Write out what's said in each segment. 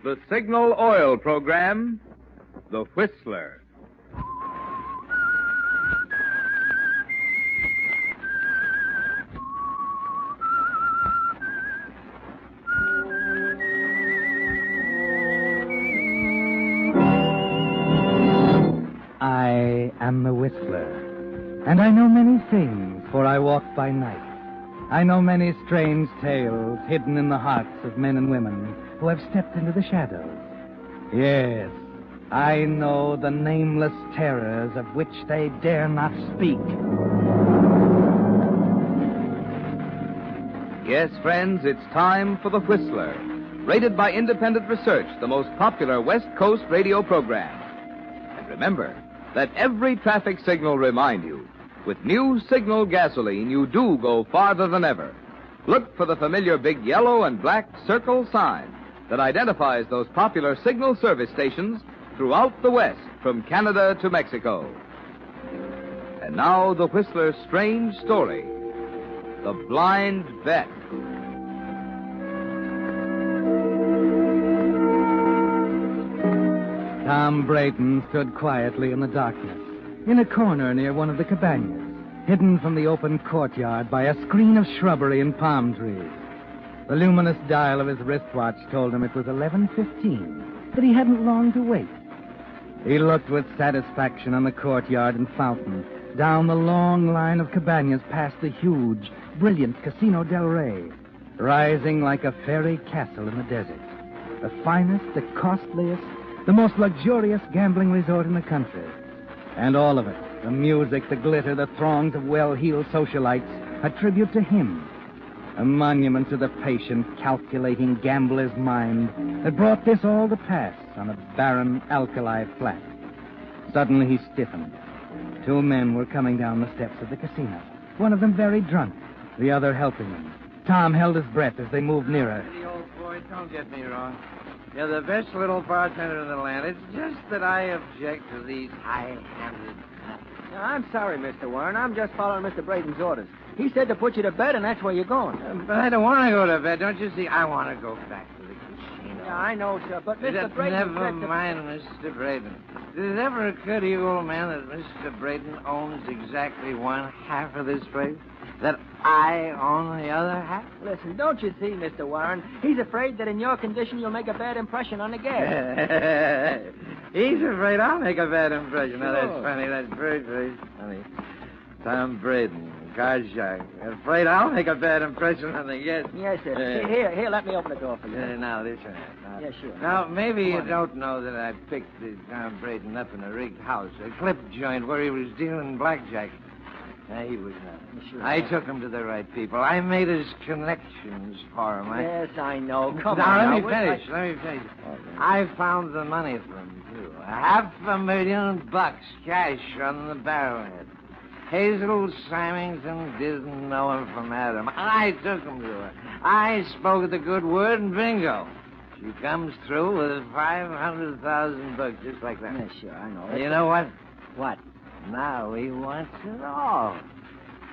The Signal Oil Program, The Whistler. I am the Whistler, and I know many things, for I walk by night. I know many strange tales hidden in the hearts of men and women who have stepped into the shadows. Yes, I know the nameless terrors of which they dare not speak. Yes, friends, it's time for The Whistler, rated by independent research the most popular West Coast radio program. And remember, let every traffic signal remind you, with new Signal gasoline, you do go farther than ever. Look for the familiar big yellow and black circle sign that identifies those popular Signal service stations throughout the West, from Canada to Mexico. And now, the Whistler's strange story, The Blind Vet. Tom Breton stood quietly in the darkness, in a corner near one of the cabañas, hidden from the open courtyard by a screen of shrubbery and palm trees. The luminous dial of his wristwatch told him it was 11:15, but he hadn't long to wait. He looked with satisfaction on the courtyard and fountain, down the long line of cabañas past the huge, brilliant Casino del Rey, rising like a fairy castle in the desert. The finest, the costliest, the most luxurious gambling resort in the country. And all of it, the music, the glitter, the throngs of well-heeled socialites, a tribute to him. A monument to the patient, calculating gambler's mind that brought this all to pass on a barren alkali flat. Suddenly he stiffened. Two men were coming down the steps of the casino, one of them very drunk, the other helping him. Tom held his breath as they moved nearer. Hey, old boy, don't get me wrong. You're the best little bartender in the land. It's just that I object to these high-handed... I'm sorry, Mr. Warren. I'm just following Mr. Braden's orders. He said to put you to bed, and that's where you're going. But I don't want to go to bed. Don't you see? I want to go back to the casino. Yeah, I know, sir, but Mr. Braden... Never mind, Mr. Braden. Did it ever occur to you, old man, that Mr. Braden owns exactly one half of this place? That I own the other half? Listen, don't you see, Mr. Warren? He's afraid that in your condition you'll make a bad impression on the guests. He's afraid I'll make a bad impression. Sure. Now, that's funny. That's very, very funny. Tom Braden, card shark. Afraid I'll make a bad impression on the guests. Yes, sir. Here, let me open the door for you. Now, this one. Yeah, sure. Now, maybe you don't know that I picked the Tom Braden up in a rigged house, a clip joint where he was dealing blackjack. He was not. Sure. I took him to the right people. I made his connections for him. Yes, I know. Come now, on. let me finish. I found the money for him, too. $500,000 cash on the barrelhead. Hazel Symington didn't know him from Adam. I took him to her. I spoke the good word, and bingo. She comes through with $500,000, just like that. Yeah, sure, I know. You know what? What? Now he wants it all.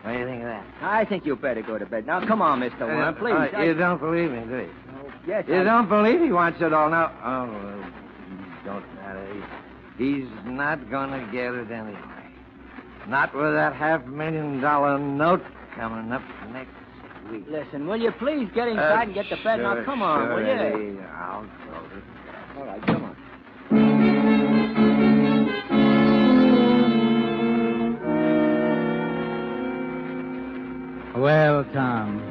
What do you think of that? I think you better go to bed. Now, come on, Mr. Warren, please. You don't believe me, do you? Oh, yes, You don't believe he wants it all now? Oh, well, don't matter. He's not going to get it anyway. Not with that $500,000 note coming up next week. Listen, will you please get inside and get to bed? Now, come on, will you? Eddie, I'll go to bed. All right, come on. Well, Tom,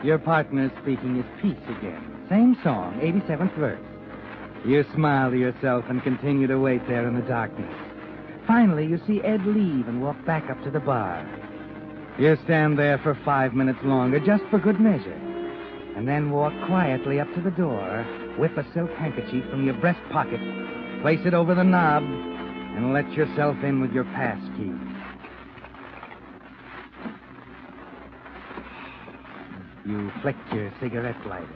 your partner speaking his piece again. Same song, 87th verse. You smile to yourself and continue to wait there in the darkness. Finally, you see Ed leave and walk back up to the bar. You stand there for 5 minutes longer, just for good measure, and then walk quietly up to the door, whip a silk handkerchief from your breast pocket, place it over the knob, and let yourself in with your pass key. You flick your cigarette lighter.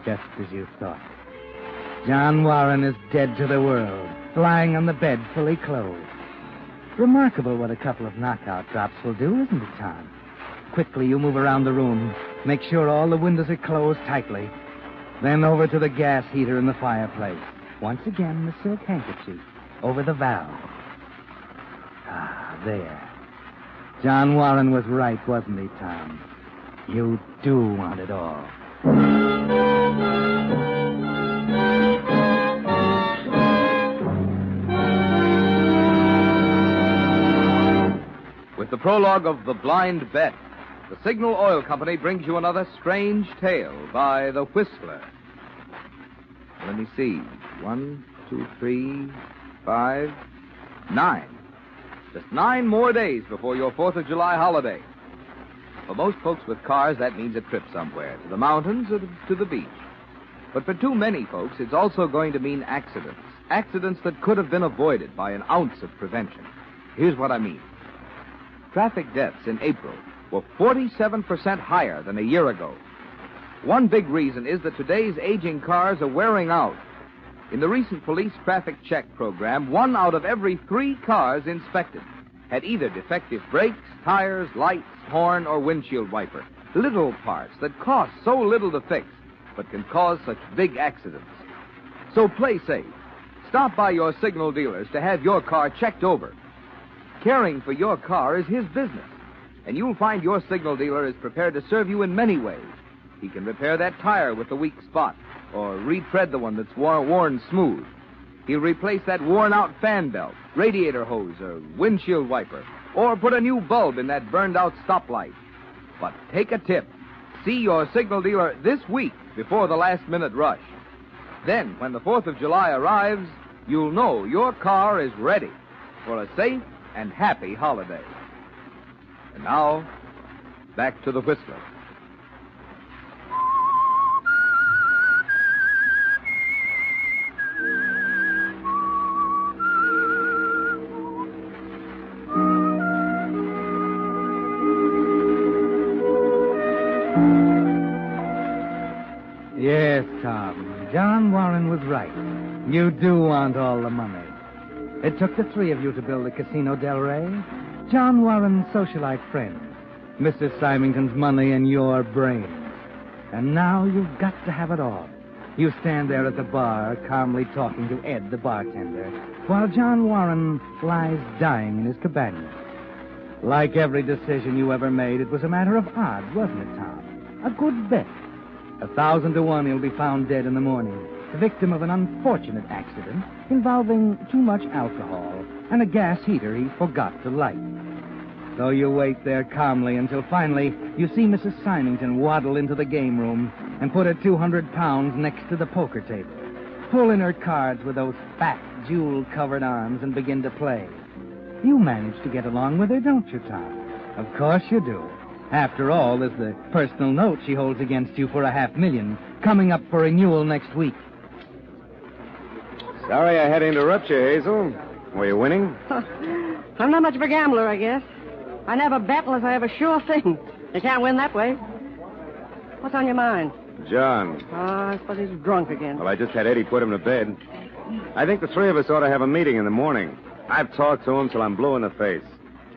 Just as you thought. John Warren is dead to the world, lying on the bed fully clothed. Remarkable what a couple of knockout drops will do, isn't it, Tom? Quickly, you move around the room, Make sure all the windows are closed tightly. Then over to the gas heater in the fireplace. Once again, the silk handkerchief over the valve. Ah, there. John Warren was right, wasn't he, Tom? You do want it all. With the prologue of The Blind Bet, the Signal Oil Company brings you another strange tale by The Whistler. Let me see. 1, 2, 3, 5, 9. Just 9 more days before your 4th of July holiday. For most folks with cars, that means a trip somewhere, to the mountains or to the beach. But for too many folks, it's also going to mean accidents. Accidents that could have been avoided by an ounce of prevention. Here's what I mean. Traffic deaths in April were 47% higher than a year ago. One big reason is that today's aging cars are wearing out. In the recent police traffic check program, 1 out of every 3 cars inspected had either defective brakes, tires, lights, horn, or windshield wiper. Little parts that cost so little to fix, but can cause such big accidents. So play safe. Stop by your Signal dealers to have your car checked over. Caring for your car is his business, and you'll find your Signal dealer is prepared to serve you in many ways. He can repair that tire with the weak spot, or retread the one that's worn smooth. He'll replace that worn-out fan belt, radiator hose, or windshield wiper, or put a new bulb in that burned-out stoplight. But take a tip. See your Signal dealer this week before the last-minute rush. Then, when the 4th of July arrives, you'll know your car is ready for a safe and happy holiday. And now, back to the Whistler. Yes, Tom. John Warren was right. You do want all the money. It took the 3 of you to build the Casino Del Rey. John Warren's socialite friends, Mr. Symington's money and your brains. And now you've got to have it all. You stand there at the bar, calmly talking to Ed, the bartender, while John Warren lies dying in his cabaña. Like every decision you ever made, it was a matter of odds, wasn't it, Tom? A good bet. 1,000 to 1 he'll be found dead in the morning, the victim of an unfortunate accident involving too much alcohol and a gas heater he forgot to light. So you wait there calmly until finally you see Mrs. Symington waddle into the game room and put her 200 pounds next to the poker table, pull in her cards with those fat, jewel-covered arms and begin to play. You manage to get along with her, don't you, Tom? Of course you do. After all, there's the personal note she holds against you for $500,000 coming up for renewal next week. Sorry I had to interrupt you, Hazel. Were you winning? I'm not much of a gambler, I guess. I never bet unless I have a sure thing. You can't win that way. What's on your mind? John. Oh, I suppose he's drunk again. Well, I just had Eddie put him to bed. I think the 3 of us ought to have a meeting in the morning. I've talked to him till I'm blue in the face.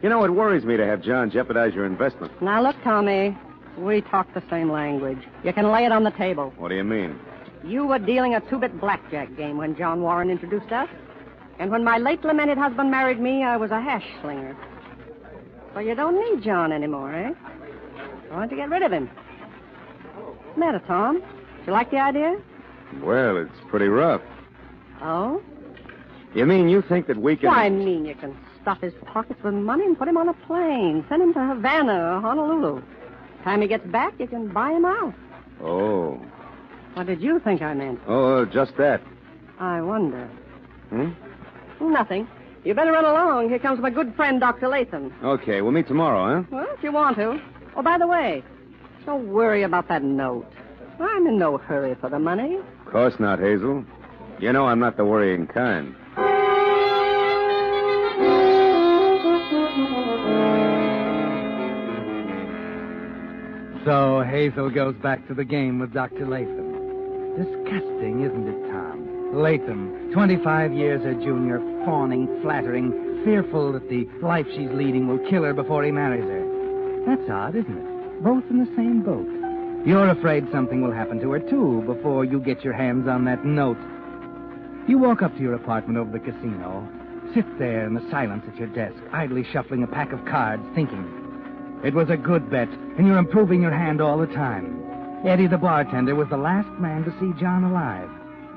You know, it worries me to have John jeopardize your investment. Now, look, Tommy, we talk the same language. You can lay it on the table. What do you mean? You were dealing a 2-bit blackjack game when John Warren introduced us. And when my late lamented husband married me, I was a hash slinger. So you don't need John anymore, eh? Why don't you get rid of him? What's the matter, Tom? Do you like the idea? Well, it's pretty rough. Oh? You mean you think that we can... Why, I mean you can stuff his pockets with money and put him on a plane. Send him to Havana or Honolulu. Time he gets back, you can buy him out. Oh. What did you think I meant? Oh, just that. I wonder. Hmm? Nothing. You better run along. Here comes my good friend, Dr. Latham. Okay, we'll meet tomorrow, huh? Well, if you want to. Oh, by the way, don't worry about that note. I'm in no hurry for the money. Of course not, Hazel. You know I'm not the worrying kind. So Hazel goes back to the game with Dr. Latham. Disgusting, isn't it, Tom? Latham, 25 years her junior, fawning, flattering, fearful that the life she's leading will kill her before he marries her. That's odd, isn't it? Both in the same boat. You're afraid something will happen to her, too, before you get your hands on that note. You walk up to your apartment over the casino, sit there in the silence at your desk, idly shuffling a pack of cards, thinking. It was a good bet, and you're improving your hand all the time. Eddie, the bartender, was the last man to see John alive.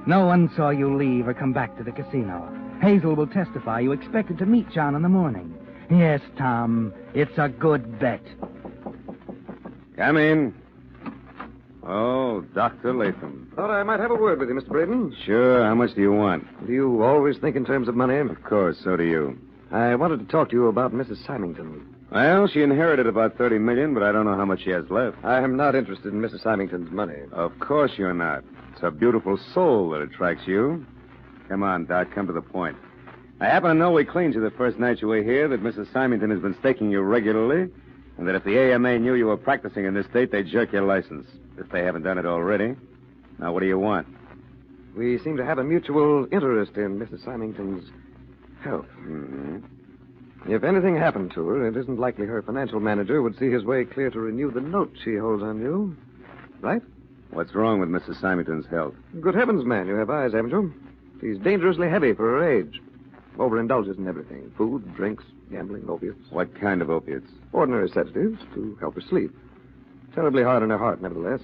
No one saw you leave or come back to the casino. Hazel will testify you expected to meet John in the morning. Yes, Tom, it's a good bet. Come in. Oh, Dr. Latham. Thought I might have a word with you, Mr. Breton. Sure, how much do you want? Do you always think in terms of money? Of course, so do you. I wanted to talk to you about Mrs. Symington. Well, she inherited about $30 million, but I don't know how much she has left. I am not interested in Mrs. Symington's money. Of course you're not. It's her beautiful soul that attracts you. Come on, Doc, come to the point. I happen to know we cleaned you the first night you were here, that Mrs. Symington has been staking you regularly, and that if the AMA knew you were practicing in this state, they'd jerk your license, if they haven't done it already. Now, what do you want? We seem to have a mutual interest in Mrs. Symington's health. Mm-hmm. If anything happened to her, it isn't likely her financial manager would see his way clear to renew the note she holds on you. Right? What's wrong with Mrs. Symington's health? Good heavens, man, you have eyes, haven't you? She's dangerously heavy for her age. Overindulges in everything. Food, drinks, gambling, opiates. What kind of opiates? Ordinary sedatives to help her sleep. Terribly hard on her heart, nevertheless.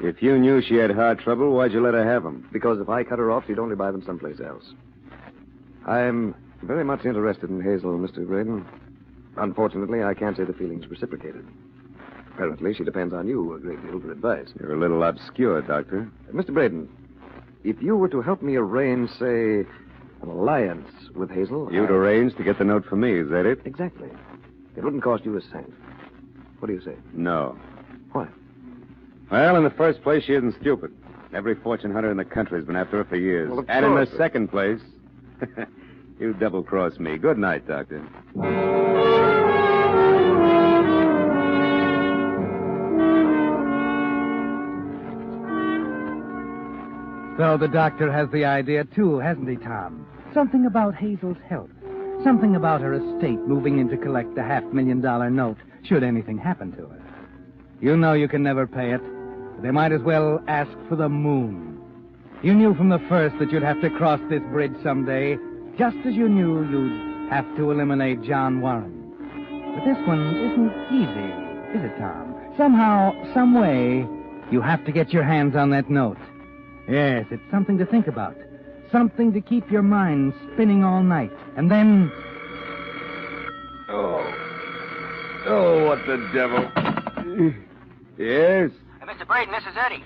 If you knew she had heart trouble, why'd you let her have them? Because if I cut her off, she'd only buy them someplace else. I'm very much interested in Hazel, Mr. Breton. Unfortunately, I can't say the feeling's reciprocated. Apparently, she depends on you a great deal for advice. You're a little obscure, Doctor. Mr. Breton, if you were to help me arrange, say, an alliance with Hazel... You'd arrange to get the note for me, is that it? Exactly. It wouldn't cost you a cent. What do you say? No. Why? Well, in the first place, she isn't stupid. Every fortune hunter in the country's been after her for years. Well, of and in the course. second place, you double-crossed me. Good night, Doctor. So the doctor has the idea, too, hasn't he, Tom? Something about Hazel's health. Something about her estate moving in to collect the $500,000 note, should anything happen to her. You know you can never pay it. They might as well ask for the moon. You knew from the first that you'd have to cross this bridge someday, just as you knew you'd have to eliminate John Warren. But this one isn't easy, is it, Tom? Somehow, some way, you have to get your hands on that note. Yes, it's something to think about. Something to keep your mind spinning all night. And then... Oh, what the devil. Yes? Mr. Breton, this is Eddie.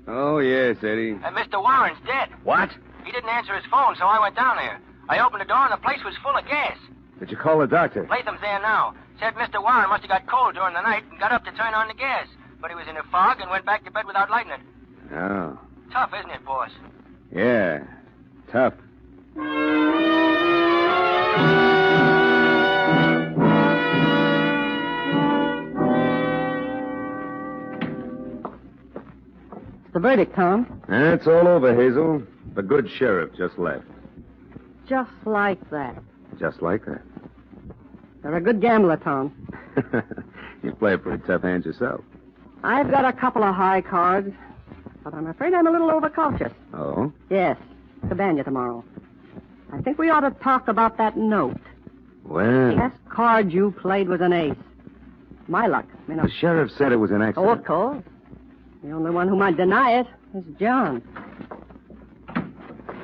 Oh, yes, Eddie. Mr. Warren's dead. What? He didn't answer his phone, so I went down there. I opened the door, and the place was full of gas. Did you call the doctor? Latham's there now. Said Mr. Warren must have got cold during the night and got up to turn on the gas. But he was in a fog and went back to bed without lighting it. Oh. Tough, isn't it, boss? Yeah. Tough. The verdict, Tom. It's all over, Hazel. The good sheriff just left. Just like that. Just like that. You're a good gambler, Tom. You play a pretty tough hand yourself. I've got a couple of high cards, but I'm afraid I'm a little overcautious. Oh? Yes, cabaña tomorrow. I think we ought to talk about that note. Well, The last card you played was an ace. My luck, you know. the sheriff said it was an Oh, accident. of course. The only one who might deny it is John.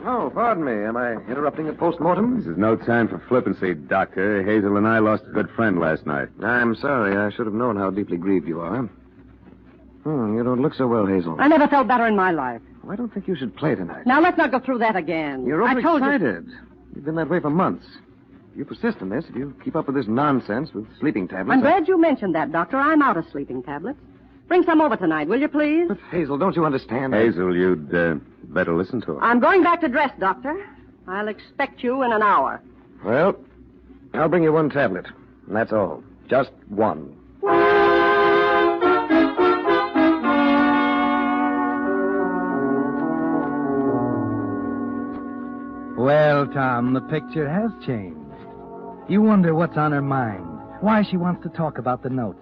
Oh, pardon me. Am I interrupting a post-mortem? This is no time for flippancy, Doctor. Hazel and I lost a good friend last night. I'm sorry. I should have known how deeply grieved you are. You don't look so well, Hazel. I never felt better in my life. I don't think you should play tonight. Now, let's not go through that again. You're I told you. overexcited. You've been that way for months. If you persist in this, if you keep up with this nonsense with sleeping tablets... I'm glad you mentioned that, Doctor. I'm out of sleeping tablets. Bring some over tonight, will you, please? But, Hazel, don't you understand? Hazel, you'd better listen to her. I'm going back to dress, Doctor. I'll expect you in an hour. Well, I'll bring you one tablet. And that's all. Just one. Well, Tom, the picture has changed. You wonder what's on her mind, why she wants to talk about the note.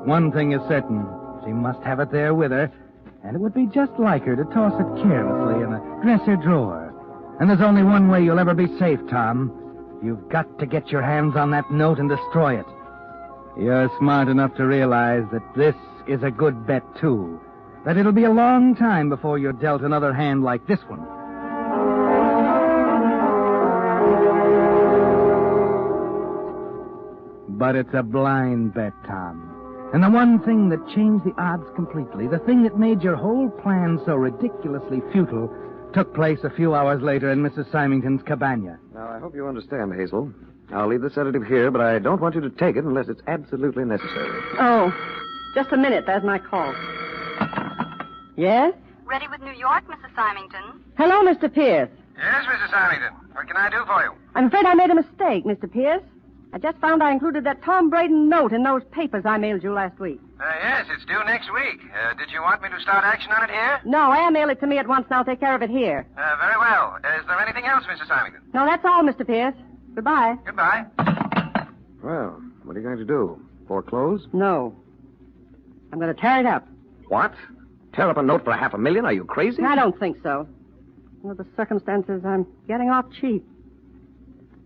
One thing is certain. She must have it there with her, and it would be just like her to toss it carelessly in a dresser drawer. And there's only one way you'll ever be safe, Tom. You've got to get your hands on that note and destroy it. You're smart enough to realize that this is a good bet, too. That it'll be a long time before you're dealt another hand like this one. But it's a blind bet, Tom. And the one thing that changed the odds completely, the thing that made your whole plan so ridiculously futile, took place a few hours later in Mrs. Symington's cabaña. Now, I hope you understand, Hazel. I'll leave the sedative here, but I don't want you to take it unless it's absolutely necessary. Oh, just a minute. There's my call. Yes? Ready with New York, Mrs. Symington? Hello, Mr. Pierce. Yes, Mrs. Symington. What can I do for you? I'm afraid I made a mistake, Mr. Pierce. I just found I included that Tom Breton note in those papers I mailed you last week. Yes, it's due next week. Did you want me to start action on it here? No, mail it to me at once and I'll take care of it here. Very well. Is there anything else, Mrs. Symington? No, that's all, Mr. Pierce. Goodbye. Goodbye. Well, what are you going to do? Foreclose? No. I'm going to tear it up. What? Tear up a note for $500,000? Are you crazy? I don't think so. Under the circumstances, I'm getting off cheap.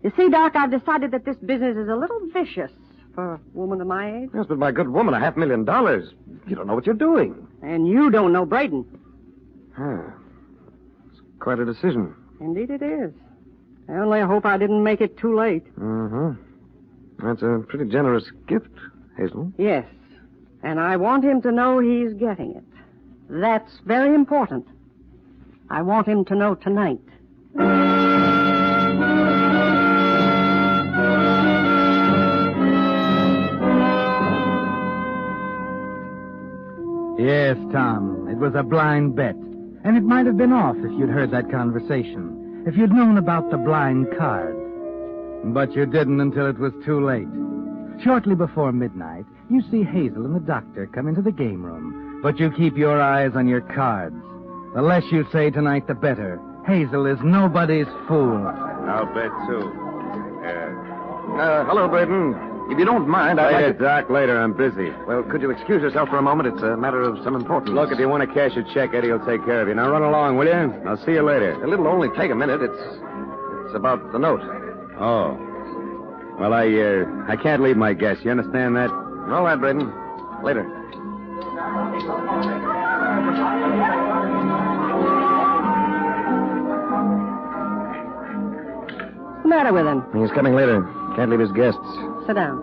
You see, Doc, I've decided that this business is a little vicious for a woman of my age. Yes, but my good woman, $500,000. You don't know what you're doing. And you don't know Breton. It's quite a decision. Indeed it is. I only hope I didn't make it too late. Mm-hmm. That's a pretty generous gift, Hazel. Yes. And I want him to know he's getting it. That's very important. I want him to know tonight. Yes, Tom, it was a blind bet. And it might have been off if you'd heard that conversation, if you'd known about the blind card. But you didn't until it was too late. Shortly before midnight, you see Hazel and the doctor come into the game room, but you keep your eyes on your cards. The less you say tonight, the better. Hazel is nobody's fool. I'll bet, too. Hello, Breton. If you don't mind, I'd Later, like to... Doc, later. I'm busy. Well, could you excuse yourself for a moment? It's a matter of some importance. Look, if you want to cash a check, Eddie will take care of you. Now run along, will you? I'll see you later. It'll only take a minute. It's about the note. Oh. Well, I can't leave my guess. You understand that? All right, Breton. Later. What's the matter with him? He's coming later. Can't leave his guests. Sit down.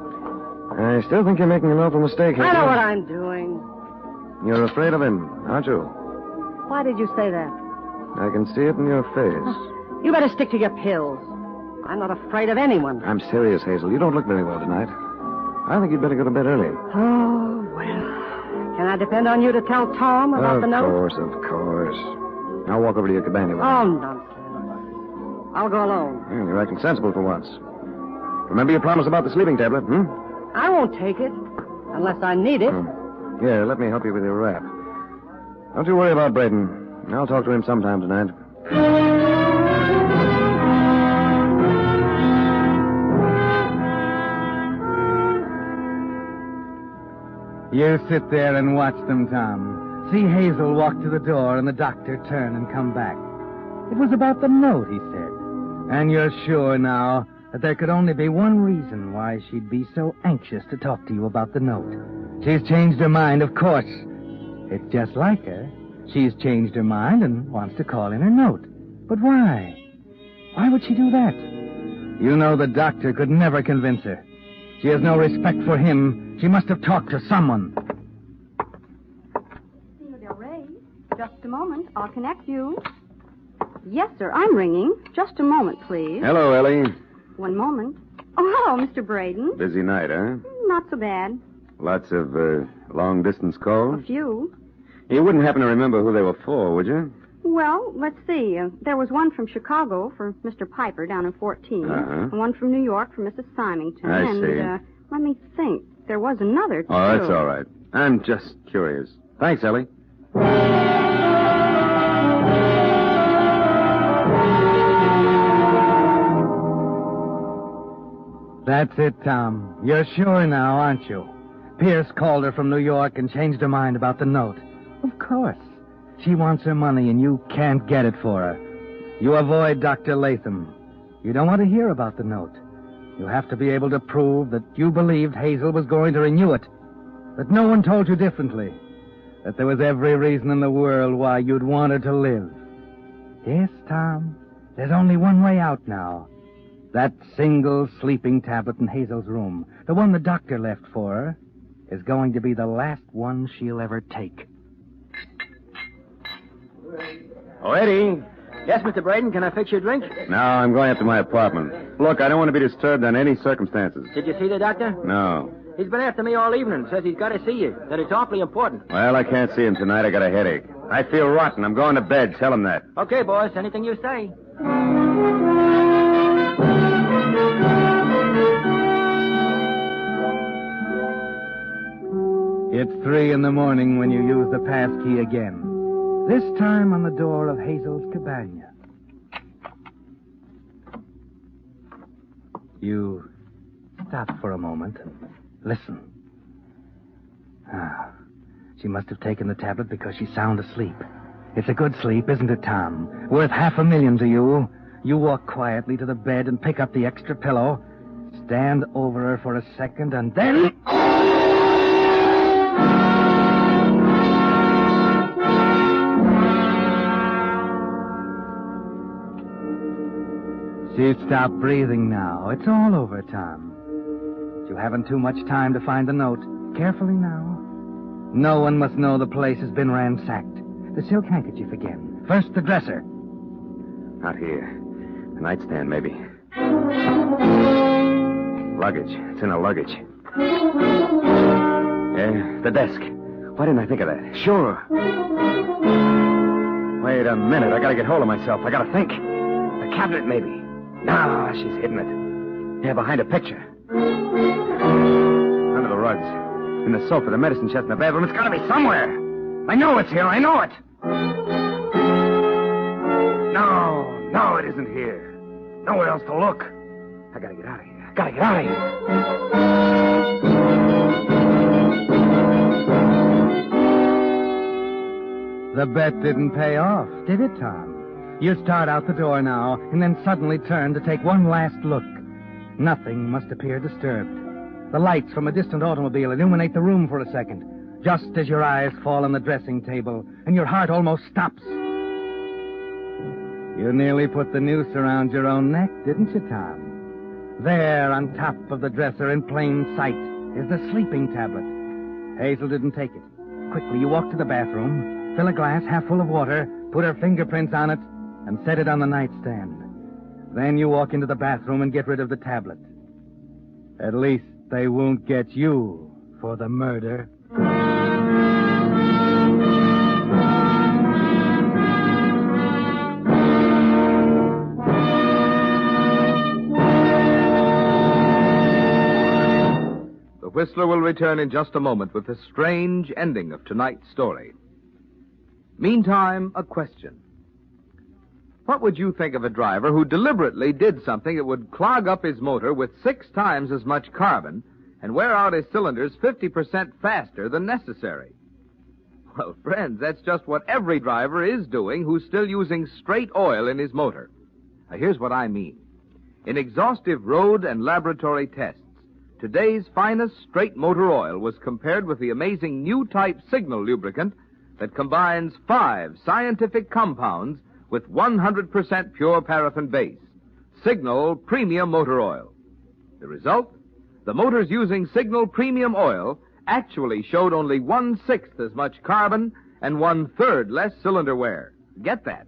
I still think you're making an awful mistake, Hazel. I know what I'm doing. You're afraid of him, aren't you? Why did you say that? I can see it in your face. You better stick to your pills. I'm not afraid of anyone. I'm serious, Hazel. You don't look very well tonight. I think you'd better go to bed early. Oh, well. Can I depend on you to tell Tom about the note? Of course. I'll walk over to your cabaña. Oh, nonsense. I'll go alone. Yeah, you're acting sensible for once. Remember your promise about the sleeping tablet, I won't take it unless I need it. Here, let me help you with your wrap. Don't you worry about Breton. I'll talk to him sometime tonight. You sit there and watch them, Tom. See Hazel walk to the door and the doctor turn and come back. It was about the note, he said. And you're sure now that there could only be one reason why she'd be so anxious to talk to you about the note. She's changed her mind, of course. It's just like her. She's changed her mind and wants to call in her note. But why? Why would she do that? You know the doctor could never convince her. She has no respect for him. She must have talked to someone. Del Rey, just a moment. I'll connect you. Yes, sir, I'm ringing. Just a moment, please. Hello, Ellie. One moment. Oh, hello, Mr. Braden. Busy night, huh? Not so bad. Lots of long-distance calls? A few. You wouldn't happen to remember who they were for, would you? Well, let's see. There was one from Chicago for Mr. Piper down in 14. And one from New York for Mrs. Symington. I and, see. Let me think. There was another, too. Oh, that's all right. I'm just curious. Thanks, Ellie. That's it, Tom. You're sure now, aren't you? Pierce called her from New York and changed her mind about the note. Of course. She wants her money, and you can't get it for her. You avoid Dr. Latham. You don't want to hear about the note. You have to be able to prove that you believed Hazel was going to renew it, that no one told you differently, that there was every reason in the world why you'd want her to live. Yes, Tom, there's only one way out now. That single sleeping tablet in Hazel's room, the one the doctor left for her, is going to be the last one she'll ever take. Oh, Eddie. Yes, Mr. Breton, can I fix your drink? No, I'm going up to my apartment. Look, I don't want to be disturbed under any circumstances. Did you see the doctor? No. He's been after me all evening. Says he's got to see you, that it's awfully important. Well, I can't see him tonight. I got a headache. I feel rotten. I'm going to bed. Tell him that. Okay, boss. Anything you say. It's 3 a.m. when you use the pass key again. This time on the door of Hazel's cabaña. You stop for a moment and listen. She must have taken the tablet because she's sound asleep. It's a good sleep, isn't it, Tom? Worth $500,000 to you. You walk quietly to the bed and pick up the extra pillow, stand over her for a second, and then... She's stopped breathing now. It's all over, Tom. You haven't too much time to find the note. Carefully now. No one must know the place has been ransacked. The silk handkerchief again. First, the dresser. Not here. A nightstand, maybe. Luggage. It's in a luggage. The desk. Why didn't I think of that? Sure. Wait a minute. I gotta get hold of myself. I gotta think. The cabinet, maybe. No, she's hidden it. Yeah, behind a picture. Under the rugs. In the sofa, the medicine chest in the bathroom. It's gotta be somewhere. I know it's here. I know it. No, it isn't here. Nowhere else to look. I gotta get out of here. Gotta get out of here. The bet didn't pay off, did it, Tom? You start out the door now, and then suddenly turn to take one last look. Nothing must appear disturbed. The lights from a distant automobile illuminate the room for a second, just as your eyes fall on the dressing table, and your heart almost stops. You nearly put the noose around your own neck, didn't you, Tom? There, on top of the dresser, in plain sight, is the sleeping tablet. Hazel didn't take it. Quickly, you walk to the bathroom, fill a glass half full of water, put her fingerprints on it, and set it on the nightstand. Then you walk into the bathroom and get rid of the tablet. At least they won't get you for the murder. The Whistler will return in just a moment with the strange ending of tonight's story. Meantime, a question. What would you think of a driver who deliberately did something that would clog up his motor with 6 times as much carbon and wear out his cylinders 50% faster than necessary? Well, friends, that's just what every driver is doing who's still using straight oil in his motor. Now, here's what I mean. In exhaustive road and laboratory tests, today's finest straight motor oil was compared with the amazing new type Signal lubricant that combines 5 scientific compounds with 100% pure paraffin base. Signal Premium Motor Oil. The result? The motors using Signal Premium Oil actually showed only 1/6 as much carbon and 1/3 less cylinder wear. Get that?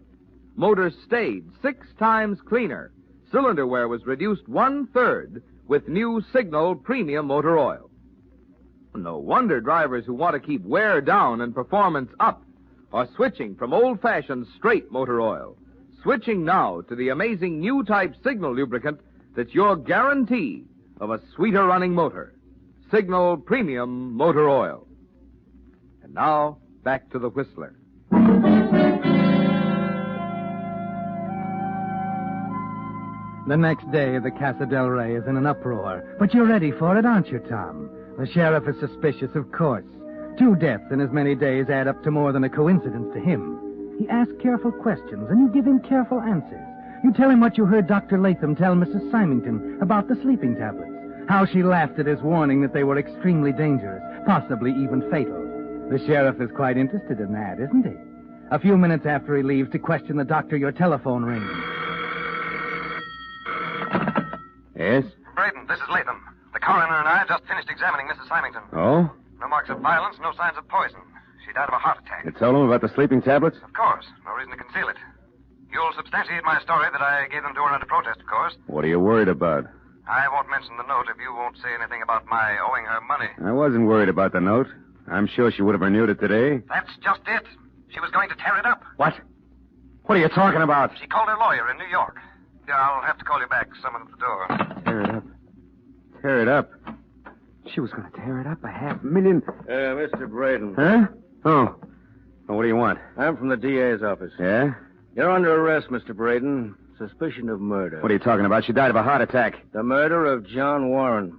Motors stayed 6 times cleaner. Cylinder wear was reduced 1/3 with new Signal Premium Motor Oil. No wonder drivers who want to keep wear down and performance up are switching from old-fashioned straight motor oil. Switching now to the amazing new type Signal lubricant that's your guarantee of a sweeter running motor. Signal Premium Motor Oil. And now, back to the Whistler. The next day, the Casa del Rey is in an uproar. But you're ready for it, aren't you, Tom? The sheriff is suspicious, of course. 2 deaths in as many days add up to more than a coincidence to him. He asks careful questions, and you give him careful answers. You tell him what you heard Dr. Latham tell Mrs. Symington about the sleeping tablets, how she laughed at his warning that they were extremely dangerous, possibly even fatal. The sheriff is quite interested in that, isn't he? A few minutes after he leaves to question the doctor, your telephone rings. Yes? Breton, this is Latham. The coroner and I just finished examining Mrs. Symington. Oh? No marks of violence, no signs of poison. She died of a heart attack. You told him about the sleeping tablets? Of course. No reason to conceal it. You'll substantiate my story that I gave them to her under protest, of course. What are you worried about? I won't mention the note if you won't say anything about my owing her money. I wasn't worried about the note. I'm sure she would have renewed it today. That's just it. She was going to tear it up. What? What are you talking about? She called her lawyer in New York. Yeah, I'll have to call you back. Someone at the door. Tear it up. Tear it up. She was going to tear it up $500,000. Mr. Breton. Huh? Oh. Well, what do you want? I'm from the DA's office. Yeah? You're under arrest, Mr. Breton. Suspicion of murder. What are you talking about? She died of a heart attack. The murder of John Warren.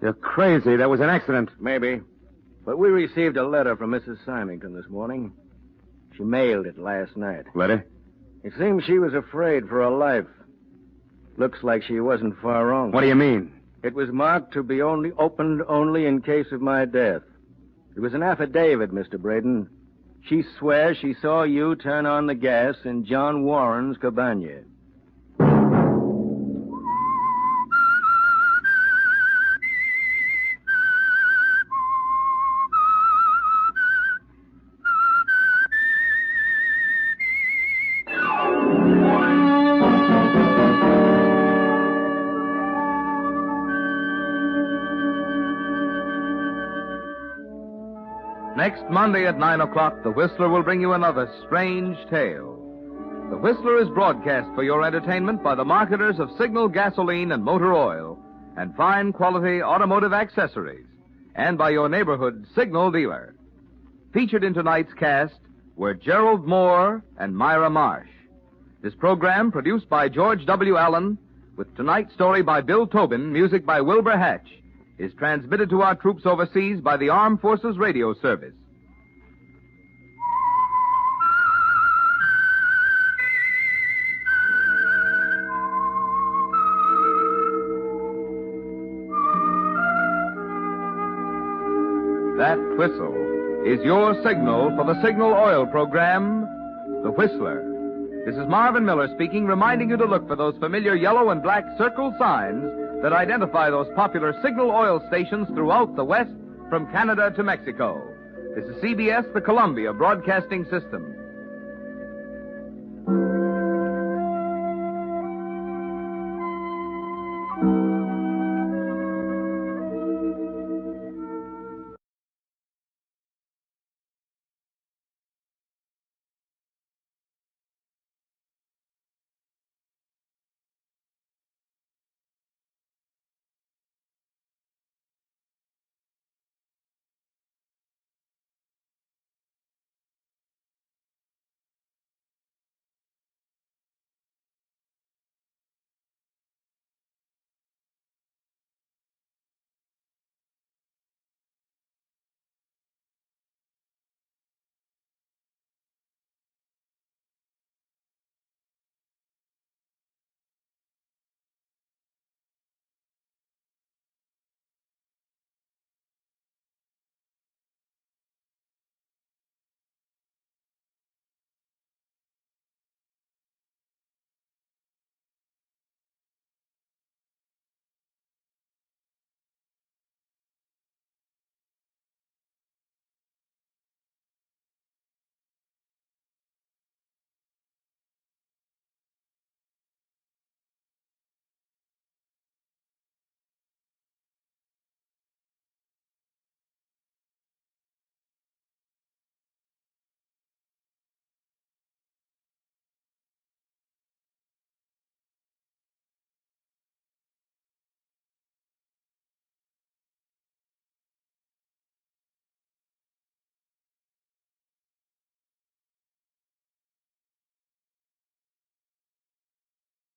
You're crazy. That was an accident. Maybe. But we received a letter from Mrs. Symington this morning. She mailed it last night. Letter? It seems she was afraid for her life. Looks like she wasn't far wrong. What do you mean? It was marked to be opened only in case of my death. It was an affidavit, Mr. Breton. She swears she saw you turn on the gas in John Warren's cabaña. Next Monday at 9 o'clock, The Whistler will bring you another strange tale. The Whistler is broadcast for your entertainment by the marketers of Signal gasoline and motor oil and fine quality automotive accessories, and by your neighborhood Signal dealer. Featured in tonight's cast were Gerald Moore and Myra Marsh. This program, produced by George W. Allen, with tonight's story by Bill Tobin, music by Wilbur Hatch, is transmitted to our troops overseas by the Armed Forces Radio Service. That whistle is your signal for the Signal Oil program, The Whistler. This is Marvin Miller speaking, reminding you to look for those familiar yellow and black circle signs that identify those popular Signal Oil stations throughout the West, from Canada to Mexico. This is CBS, the Columbia Broadcasting System.